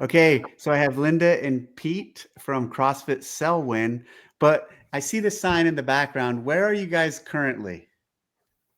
Okay, so I have Linda and Pete from CrossFit Selwyn, but I see the sign in the background. Where are you guys currently?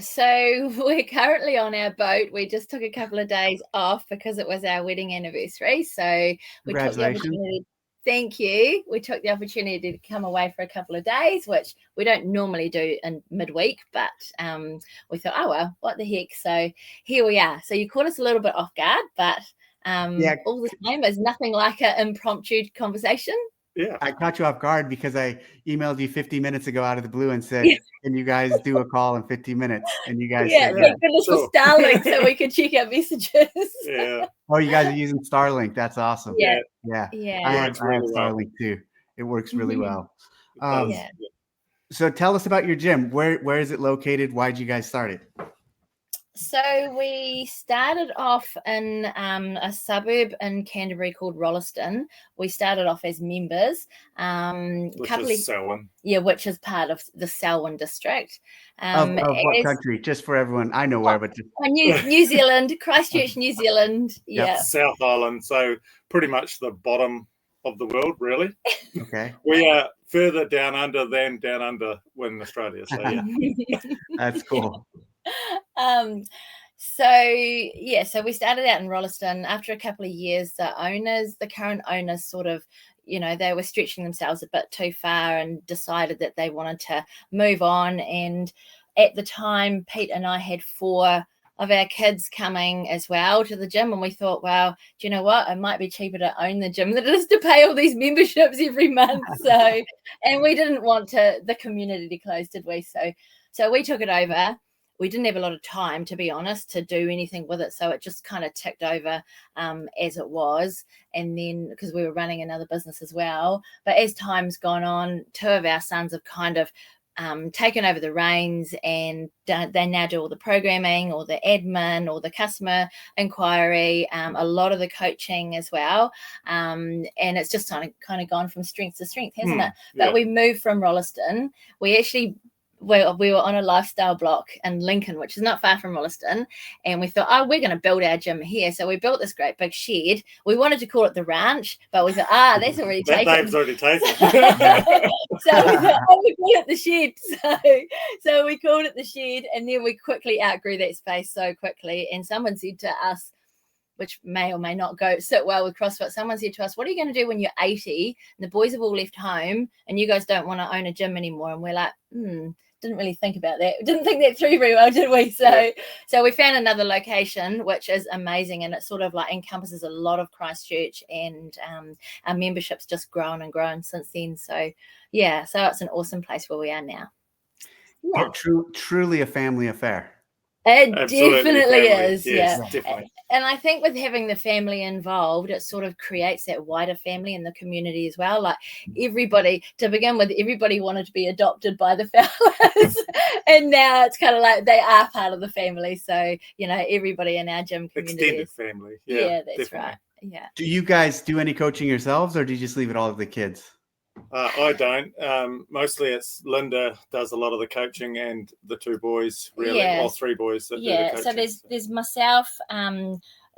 So we're currently on our boat. We just took a couple of days off because it was our wedding anniversary. So we took the Congratulations. opportunity. Thank you. We took the opportunity to come away for a couple of days, which we don't normally do in midweek, but we thought, oh well, what the heck? So here we are. So you caught us a little bit off guard, but Yeah, all the same, there's nothing like an impromptu conversation. Yeah. I caught you off guard because I emailed you 50 minutes ago out of the blue and said, Yeah. can you guys do a call in 50 minutes? And you guys Yeah, said, thank goodness for sure. Starlink so we could check our messages. Yeah. oh, you guys are using Starlink. That's awesome. Yeah. Yeah. Yeah. I have Works really well. Starlink too. It works really Mhm. well. It does. Yeah. So tell us about your gym. Where is it located? Why'd you guys start it? So we started off in a suburb in Canterbury called Rolleston. We started off as members. Which is Selwyn. Yeah, which is part of the Selwyn district. Of what country? Just for everyone. I know where, but just... New Zealand, Christchurch, New Zealand. Yeah. South Island. So pretty much the bottom of the world, really. Okay. We are further down under than down under in Australia. So yeah. That's cool. So we started out in Rolleston. After a couple of years, the current owners sort of, they were stretching themselves a bit too far and decided that they wanted to move on. And at the time, Pete and I had 4 of our kids coming as well to the gym, and we thought, well, do you know what, it might be cheaper to own the gym than it is to pay all these memberships every month. And we didn't want the community to close, did we? So we took it over. We didn't have a lot of time, to be honest, to do anything with it. So it just kind of ticked over as it was. And then because we were running another business as well. But as time's gone on, 2 of our sons have kind of taken over the reins, and they now do all the programming, or the admin, or the customer inquiry, a lot of the coaching as well. And it's just kind of gone from strength to strength, hasn't it? But we moved from Rolleston. We were on a lifestyle block in Lincoln, which is not far from Rolleston, and we thought, we're going to build our gym here. So we built this great big shed. We wanted to call it the ranch, but we thought, that's already taken. That name's already taken. So we thought, we call it the shed. So we called it the shed, and then we quickly outgrew that space so quickly. And someone said to us, which may or may not sit well with CrossFit, someone said to us, what are you going to do when you're 80 and the boys have all left home and you guys don't want to own a gym anymore? And we're like, didn't really think about that. Didn't think that through very well, did we? So we found another location, which is amazing, and it sort of like encompasses a lot of Christchurch, and our membership's just grown and grown since then. So yeah, so it's an awesome place where we are now. Yeah. Truly a family affair. It definitely is. Yes, yeah. Definitely. And I think with having the family involved, it sort of creates that wider family in the community as well. Like everybody, to begin with, everybody wanted to be adopted by the Fowlers. And now it's kind of like they are part of the family. So, everybody in our gym community. Extended family. Yeah, that's definitely right. Yeah. Do you guys do any coaching yourselves, or do you just leave it all to the kids? I don't. Mostly it's Linda does a lot of the coaching, and the 2 boys, really, all 3 boys that do the coaching. So there's myself,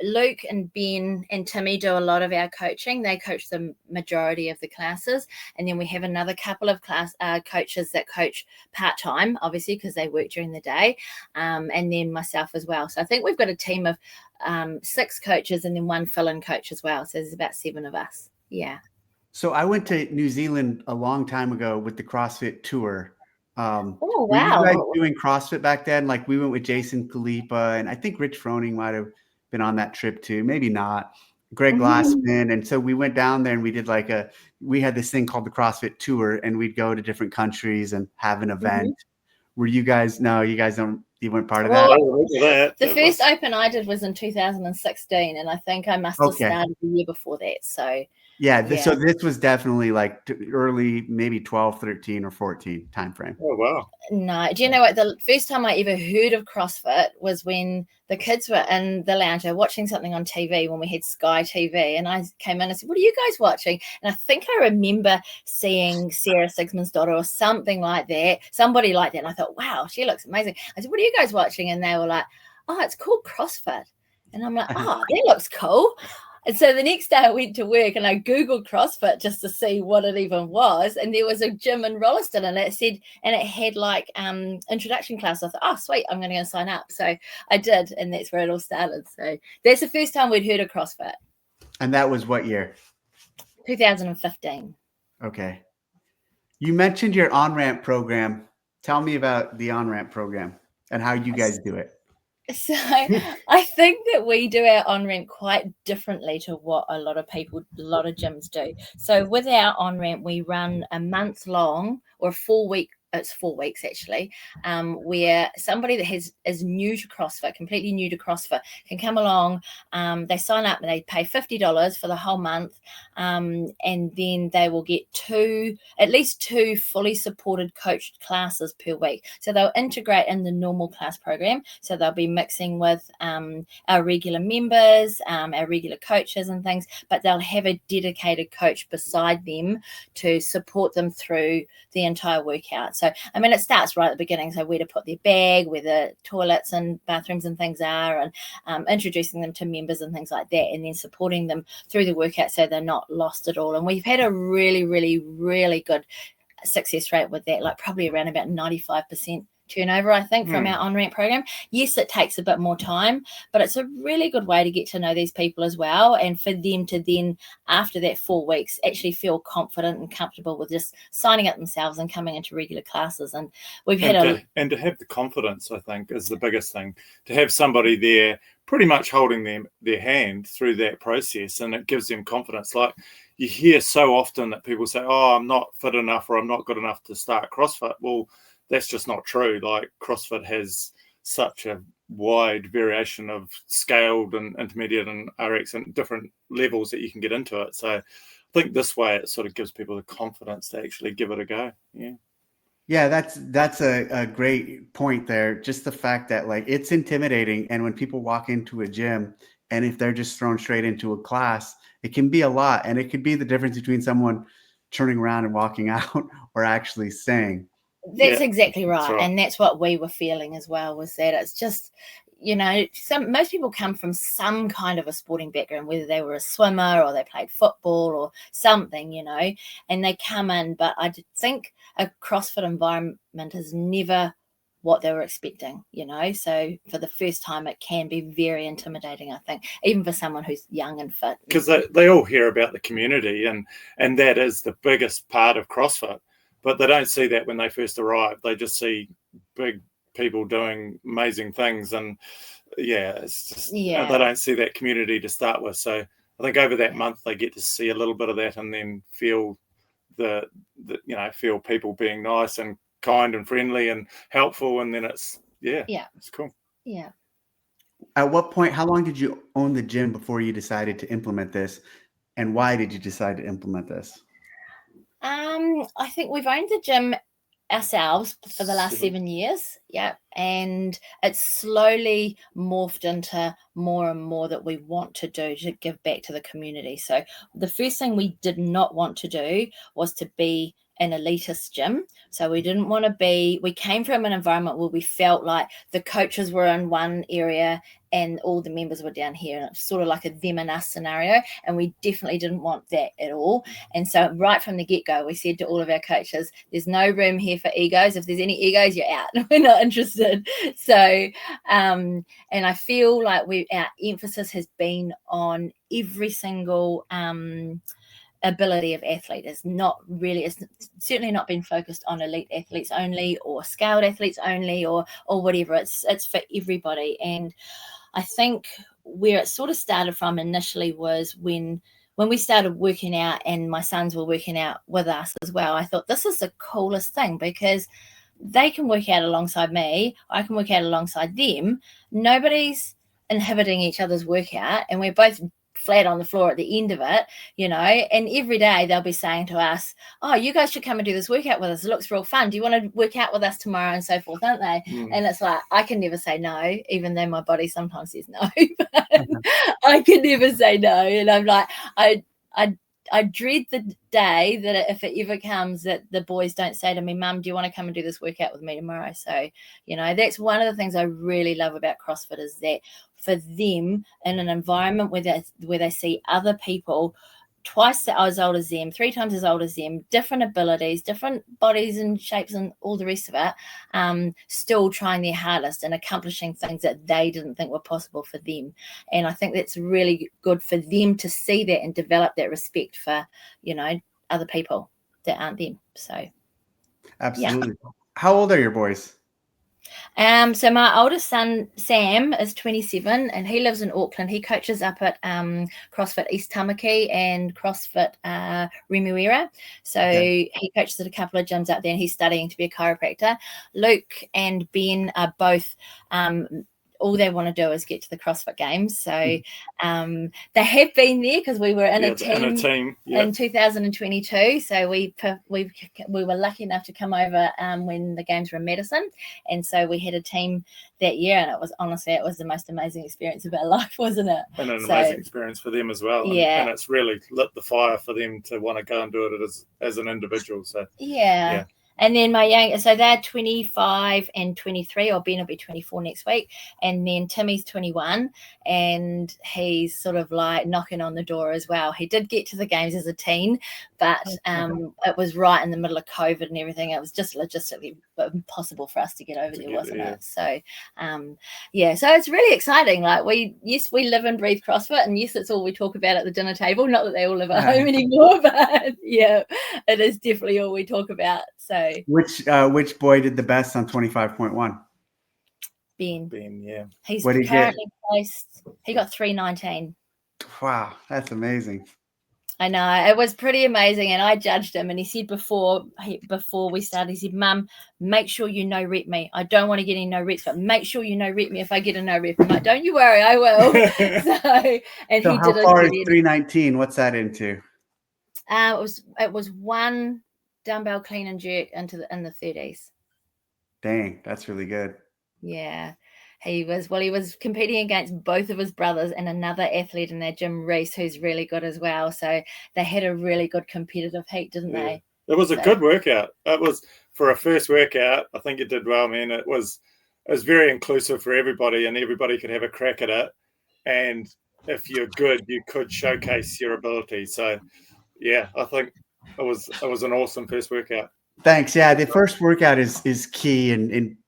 Luke and Ben and Timmy do a lot of our coaching. They coach the majority of the classes, and then we have another couple of coaches that coach part-time, obviously, because they work during the day, and then myself as well. So I think we've got a team of 6 coaches and then 1 fill-in coach as well. So there's about 7 of us. Yeah. So I went to New Zealand a long time ago with the CrossFit tour. Oh, wow. Were you guys doing CrossFit back then? Like we went with Jason Khalipa, and I think Rich Froning might have been on that trip too. Maybe not. Greg Glassman. And so we went down there and we did we had this thing called the CrossFit tour, and we'd go to different countries and have an event. Were you guys, no, you guys you weren't part of that? The first open I did was in 2016, and I think I must have started the year before that. So so this was definitely like early, maybe 12, 13 or 14 timeframe. Oh, wow. No, do you know what? The first time I ever heard of CrossFit was when the kids were in the lounge watching something on TV when we had Sky TV, and I came in and said, what are you guys watching? And I think I remember seeing Sarah Sigmund's daughter or something like that, somebody like that. And I thought, wow, she looks amazing. I said, what are you guys watching? And they were like, oh, it's called CrossFit. And I'm like, oh, that looks cool. And so the next day I went to work and I Googled CrossFit just to see what it even was. And there was a gym in Rolleston and it had like introduction class. I thought, oh, sweet, I'm going to go sign up. So I did. And that's where it all started. So that's the first time we'd heard of CrossFit. And that was what year? 2015. Okay. You mentioned your on-ramp program. Tell me about the on-ramp program and how you guys do it. So I think that we do our on-ramp quite differently to what a lot of gyms do. So with our on-ramp, we run a month long or a 4 week. It's 4 weeks actually, where somebody that is new to CrossFit, completely new to CrossFit, can come along. They sign up and they pay $50 for the whole month, and then they will get at least two fully supported coached classes per week. So they'll integrate in the normal class program. So they'll be mixing with our regular members, our regular coaches and things, but they'll have a dedicated coach beside them to support them through the entire workout. So, I mean, it starts right at the beginning. So where to put their bag, where the toilets and bathrooms and things are, and introducing them to members and things like that, and then supporting them through the workout so they're not lost at all. And we've had a really, really, really good success rate with that, like probably around about 95% turnover, I think, from our on-ramp program. Yes, it takes a bit more time, but it's a really good way to get to know these people as well, and for them to then, after that 4 weeks, actually feel confident and comfortable with just signing up themselves and coming into regular classes. And we've had to have the confidence, I think, is the biggest thing. To have somebody there pretty much holding their hand through that process, and it gives them confidence. Like, you hear so often that people say, oh, I'm not fit enough or I'm not good enough to start CrossFit. Well, that's just not true. Like, CrossFit has such a wide variation of scaled and intermediate and RX and different levels that you can get into it. So I think this way it sort of gives people the confidence to actually give it a go. Yeah, that's a great point there. Just the fact that, like, it's intimidating, and when people walk into a gym and if they're just thrown straight into a class, it can be a lot, and it could be the difference between someone turning around and walking out or actually staying. That's exactly right. That's right. And that's what we were feeling as well, was that it's just, most people come from some kind of a sporting background, whether they were a swimmer or they played football or something, and they come in, but I think a CrossFit environment is never what they were expecting, so for the first time it can be very intimidating, I think, even for someone who's young and fit, because they all hear about the community, and that is the biggest part of CrossFit. But they don't see that when they first arrive. They just see big people doing amazing things. And it's just, they don't see that community to start with. So I think over that month, they get to see a little bit of that and then feel feel people being nice and kind and friendly and helpful. And then it's cool. Yeah. At what point, how long did you own the gym before you decided to implement this? And why did you decide to implement this? I think we've owned the gym ourselves for the last 7 years. Yeah. And it's slowly morphed into more and more that we want to do to give back to the community. So the first thing we did not want to do was to be an elitist gym. So we didn't want to we came from an environment where we felt like the coaches were in one area and all the members were down here, and it's sort of like a them and us scenario, and we definitely didn't want that at all. And so right from the get-go, we said to all of our coaches, there's no room here for egos. If there's any egos, you're out. We're not interested. So and I feel like our emphasis has been on every single ability of athlete. It's certainly not been focused on elite athletes only or scaled athletes only or whatever. It's for everybody. And I think where it sort of started from initially was when we started working out and my sons were working out with us as well. I thought this is the coolest thing, because they can work out alongside me, I can work out alongside them. Nobody's inhibiting each other's workout, and we're both flat on the floor at the end of it, and every day they'll be saying to us, oh, you guys should come and do this workout with us. It looks real fun. Do you want to work out with us tomorrow, and so forth, aren't they? And it's like, I can never say no, even though my body sometimes says no, but I can never say no. And I'm like, I dread the day that if it ever comes that the boys don't say to me, Mum, do you want to come and do this workout with me tomorrow? So, that's one of the things I really love about CrossFit is that for them in an environment where they see other people twice as old as them, 3 times as old as them, different abilities, different bodies and shapes and all the rest of it, still trying their hardest and accomplishing things that they didn't think were possible for them. And I think that's really good for them to see that and develop that respect for, other people that aren't them. So, absolutely. Yeah. How old are your boys? So my oldest son, Sam, is 27 and he lives in Auckland. He coaches up at CrossFit East Tamaki and CrossFit Remuera. So he coaches at a couple of gyms out there and he's studying to be a chiropractor. Luke and Ben are both all they want to do is get to the CrossFit Games. So they have been there because we were in a team in 2022. So we were lucky enough to come over when the games were in Madison. And so we had a team that year, and it was the most amazing experience of our life, wasn't it? And an amazing experience for them as well. And it's really lit the fire for them to want to go and do it as an individual. So yeah. And then so they're 25 and 23, or Ben will be 24 next week. And then Timmy's 21 and he's sort of like knocking on the door as well. He did get to the games as a teen, but it was right in the middle of COVID and everything. It was just logistically impossible for us to get over there, wasn't it? So, so it's really exciting. Like we live and breathe CrossFit, and yes, it's all we talk about at the dinner table. Not that they all live at home anymore, but yeah, it is definitely all we talk about. So which boy did the best on 25.1? Ben, yeah. He's currently placed. He got 319. Wow, that's amazing. I know, it was pretty amazing, and I judged him, and he said before we started, he said, Mum, make sure you no rep me. I don't want to get any no reps, but make sure you no rep me if I get a no rep. I'm like, don't you worry, I will. So how far is 319? What's that into? It was one dumbbell clean and jerk in the 30s. Dang, that's really good. Yeah. He was competing against both of his brothers and another athlete in their gym, Reese, who's really good as well. So they had a really good competitive heat, didn't they? It was a good workout. It was for a first workout. I think it did well, man. It was very inclusive for everybody, and everybody could have a crack at it. And if you're good, you could showcase your ability. So yeah, I think it was an awesome first workout. Thanks. Yeah, the first workout is key in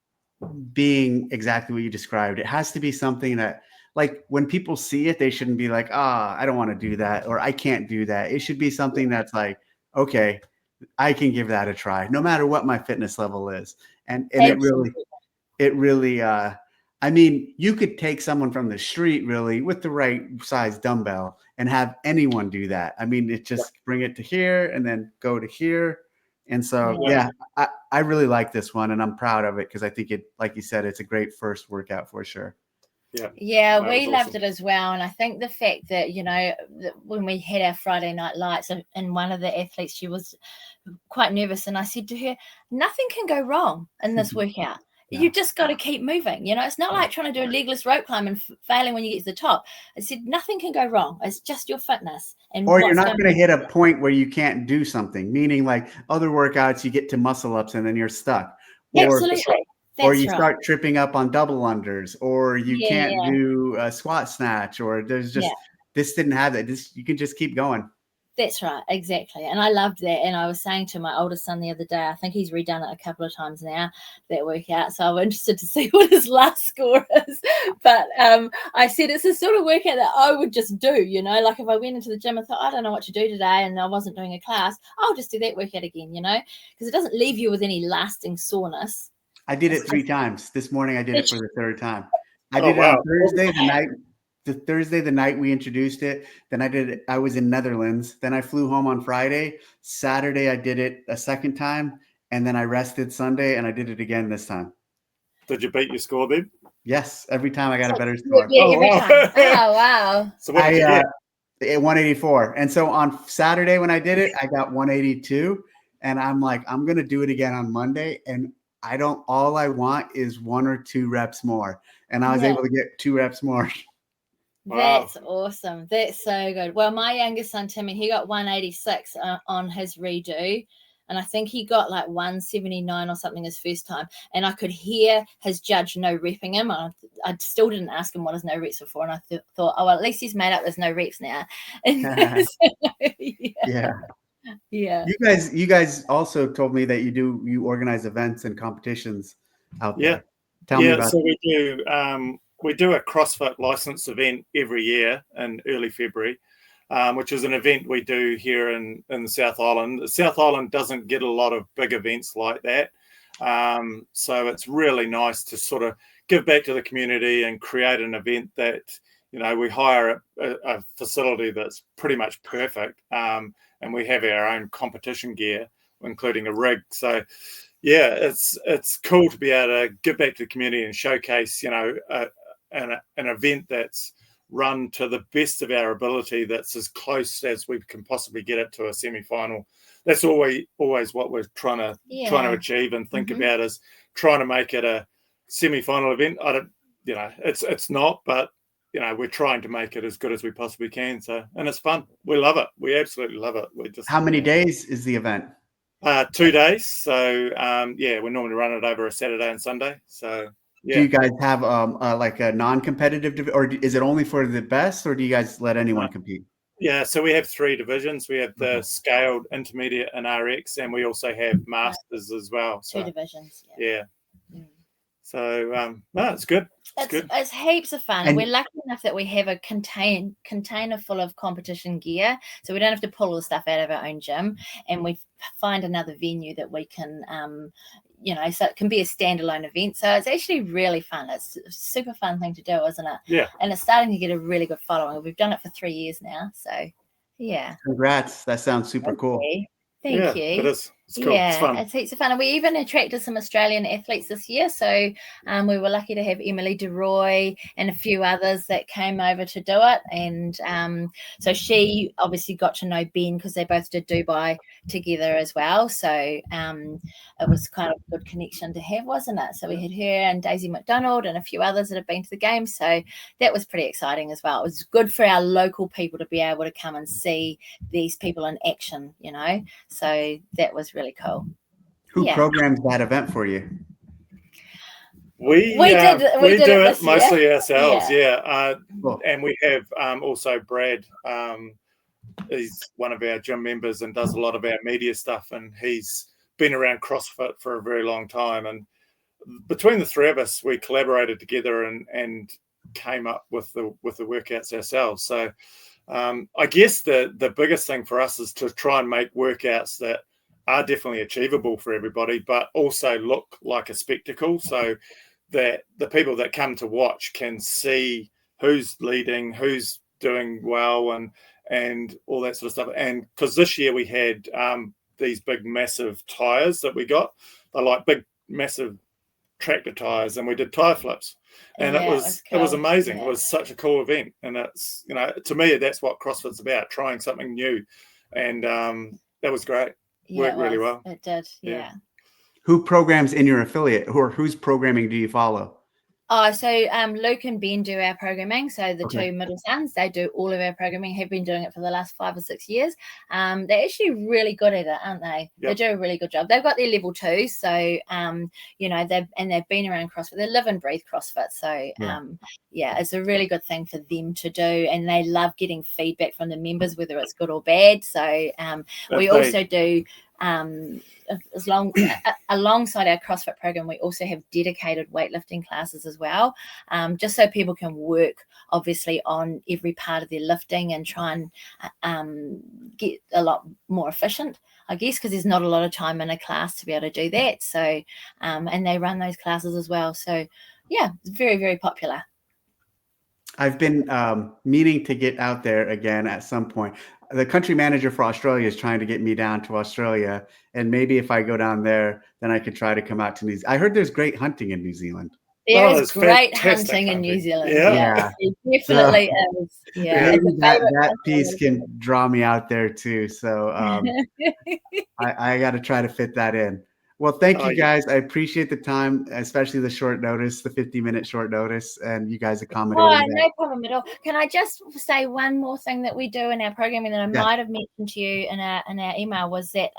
being exactly what you described. It has to be something that, like, when people see it, they shouldn't be like, I don't want to do that, or I can't do that. It should be something that's like, okay, I can give that a try, no matter what my fitness level is. And it really, I mean, you could take someone from the street really with the right size dumbbell and have anyone do that. I mean, it just bring it to here and then go to here. And so, I really like this one, and I'm proud of it because I think it, like you said, it's a great first workout for sure. Yeah, we loved it as well. And I think the fact that, when we had our Friday night lights and one of the athletes, she was quite nervous. And I said to her, nothing can go wrong in this workout. You just got to keep moving. It's not like trying to do a legless rope climb and failing when you get to the top. I said, nothing can go wrong. It's just your fitness. Or you're not going to hit a point where you can't do something, meaning like other workouts, you get to muscle ups and then you're stuck. Absolutely. Or you start tripping up on double unders, or you can't do a squat snatch, or there's just, this didn't have that. You can just keep going. That's right, exactly. And I loved that. And I was saying to my oldest son the other day, I think he's redone it a couple of times now, that workout. So I'm interested to see what his last score is. But I said it's a sort of workout that I would just do, like if I went into the gym and thought, I don't know what to do today and I wasn't doing a class, I'll just do that workout again, because it doesn't leave you with any lasting soreness. I did it 3 times. This morning I did it for the 3rd time. I did it on Thursday, the night we introduced it. Then I was in Netherlands. Then I flew home on Friday. Saturday, I did it a 2nd time. And then I rested Sunday and I did it again this time. Did you beat your score, babe? Yes. Every time I got a better score. Yeah, every time. Oh, wow. So what did you get? 184. And so on Saturday when I did it, I got 182. And I'm like, I'm going to do it again on Monday. And all I want is 1 or 2 reps more. And I was able to get 2 reps more. Wow. That's awesome. That's so good. Well, my youngest son, Timmy, he got 186 on his redo. And I think he got like 179 or something his first time. And I could hear his judge no repping him. I still didn't ask him what his no reps were for. And I thought, oh, well, at least he's made up there's no reps now. Yeah. Yeah. You guys also told me that you organize events and competitions out there. Tell me about so we do a CrossFit license event every year in early February, which is an event we do here in the South Island. The South Island doesn't get a lot of big events like that. So it's really nice to sort of give back to the community and create an event that, we hire a facility that's pretty much perfect. And we have our own competition gear, including a rig. So, yeah, it's cool to be able to give back to the community and showcase, an event that's run to the best of our ability, that's as close as we can possibly get it to a semi-final. That's always what we're trying to achieve and think about, is trying to make it a semi-final event. It's not, but we're trying to make it as good as we possibly can. So, and it's fun. We love it. We absolutely love it. How many days is the event? 2 days. So we normally run it over a Saturday and Sunday. So do you guys have like a non-competitive or is it only for the best, or do you guys let anyone compete? Yeah, so we have 3 divisions. We have the scaled, intermediate, and RX, and we also have masters as well. So 2 divisions. Yeah. So it's good. It's heaps of fun. And we're lucky enough that we have a container full of competition gear, so we don't have to pull all the stuff out of our own gym, and we find another venue that we can so it can be a standalone event. So it's actually really fun. It's a super fun thing to do, isn't it? Yeah. And it's starting to get a really good following. We've done it for 3 years now. So yeah. Congrats. That sounds super cool. Thank you. It is. It's cool. Yeah, it's fun. It's heaps of fun. And we even attracted some Australian athletes this year. So we were lucky to have Emily DeRoy and a few others that came over to do it. And so she obviously got to know Ben because they both did Dubai together as well. So it was kind of a good connection to have, wasn't it? So we had her and Daisy McDonald and a few others that have been to the game. So that was pretty exciting as well. It was good for our local people to be able to come and see these people in action, So that was really cool. Who programs that event for you? We do it mostly ourselves. Cool. And we have also Brad. He's one of our gym members and does a lot of our media stuff, and he's been around CrossFit for a very long time. And between the 3 of us, we collaborated together and came up with the workouts ourselves. So I guess the biggest thing for us is to try and make workouts that are definitely achievable for everybody, but also look like a spectacle, so that the people that come to watch can see who's leading, who's doing well, and all that sort of stuff. And because this year we had these big, massive tires that we got, they're like big, massive tractor tires, and we did tire flips, and it was amazing. It was such a cool event, and it's to me that's what CrossFit's about, trying something new, and that was great. Worked really well. It did. Yeah. Who programs in your affiliate, or whose programming do you follow? Oh, so Luke and Ben do our programming. So the 2 middle sons, they do all of our programming, have been doing it for the last 5 or 6 years. They're actually really good at it, aren't they? Yep. They do a really good job. They've got their level 2. So, they've been around CrossFit. They live and breathe CrossFit. So, it's a really good thing for them to do. And they love getting feedback from the members, whether it's good or bad. So we also do alongside our CrossFit program, we also have dedicated weightlifting classes as well, just so people can work obviously on every part of their lifting and try and get a lot more efficient, I guess, because there's not a lot of time in a class to be able to do that. So and they run those classes as well. So yeah, it's very, very popular. I've been meaning to get out there again at some point. The country manager for Australia is trying to get me down to Australia, and maybe if I go down there, then I could try to come out to New Zealand. I heard there's great hunting in New Zealand. There is great hunting in New Zealand. Yeah. It definitely is. Yeah, maybe that piece can draw me out there too. So I got to try to fit that in. Well, thank Oh, you yeah. guys. I appreciate the time, especially the short notice, the 50-minute short notice, and you guys Oh, accommodating that. no problem at all. Can I just say one more thing that we do in our programming that I Yeah. might have mentioned to you in our email was that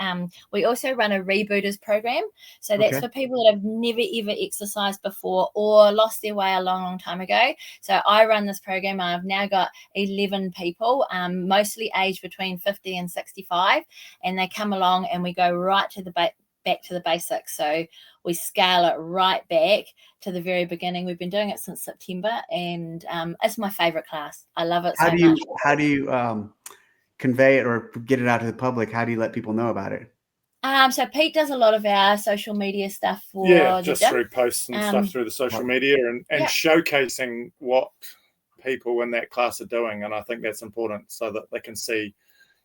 we also run a Rebooters program. So that's Okay. for people that have never ever exercised before or lost their way a long, long time ago. So I run this program. I've now got 11 people, mostly aged between 50 and 65, and they come along and we go right to the back to the basics. So we scale it right back to the very beginning. We've been doing it since September, and it's my favorite class. I love it so much. How do you convey it or get it out to the public? How do you let people know about it? So Pete does a lot of our social media stuff for Yeah, the just gym. through posts and stuff through the social media and Yep. showcasing what people in that class are doing. And I think that's important so that they can see,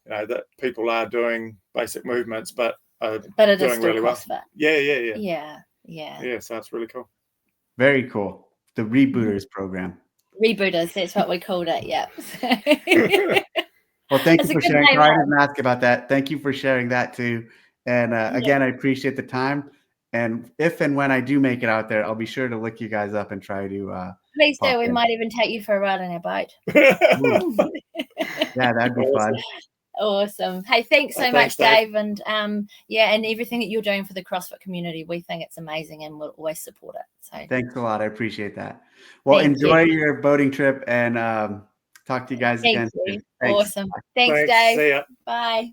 that people are doing basic movements, but it is doing still really well. CrossFit. Yeah, so it's really cool. Very cool. The Rebooters program. Rebooters, that's what we called it. Yeah. Well, thank It's you a for good sharing. name, I though. didn't ask about that. Thank you for sharing that too. And again, I appreciate the time. And if and when I do make it out there, I'll be sure to look you guys up and try to. Please do. pop We in. might even take you for a ride on our boat. Yeah, that'd be fun. Awesome. Hey, thanks so much, Thanks, Dave. Dave. And and everything that you're doing for the CrossFit community. We think it's amazing and we'll always support it. So Thanks a lot. I appreciate that. Well, Thank enjoy you. your boating trip and talk to you guys Thank again you. soon. Thanks. Awesome. Thanks, Thanks. Dave. See ya. Bye.